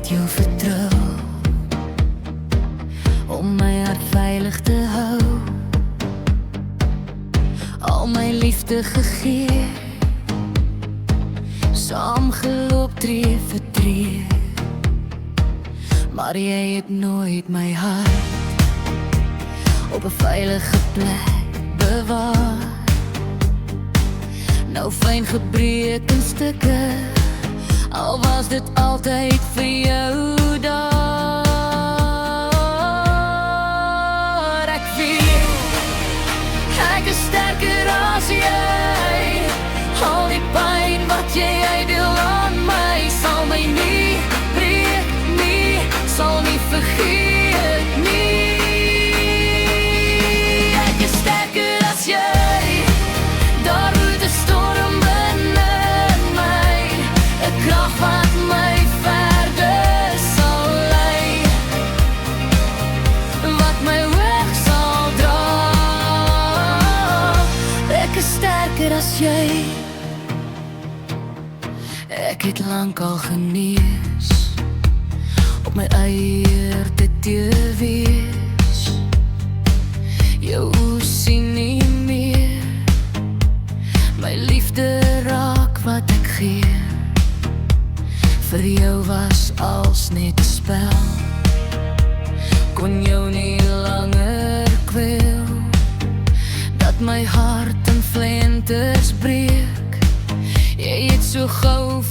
altyd jou vertrou om my hart veilig te hou, al my liefde gegee, saam geloop tree vir tree, maar jy het nooit my hart op 'n veilige plek bewaar. Nou fyn gebreek in stukke, al was dit altyd vir jou daar. Ek weet, ek is sterker as jy, al die pyn wat jy uitdeel aan my, sal my nie breek nie, sal nie vergeet nie. Ek is sterker as jy, daar woed 'n storm binne my, 'n krag wat my verder sal lei, wat my hoog sal dra. Ek is sterker as jy. Ek het lank al genees, op my eie te wees, jou sien nie meer, my liefde raak wat ek gee, vir jou was als net 'n spel, kon jou nie langer kwel, dat my hart in flenters breek, jy het so gauw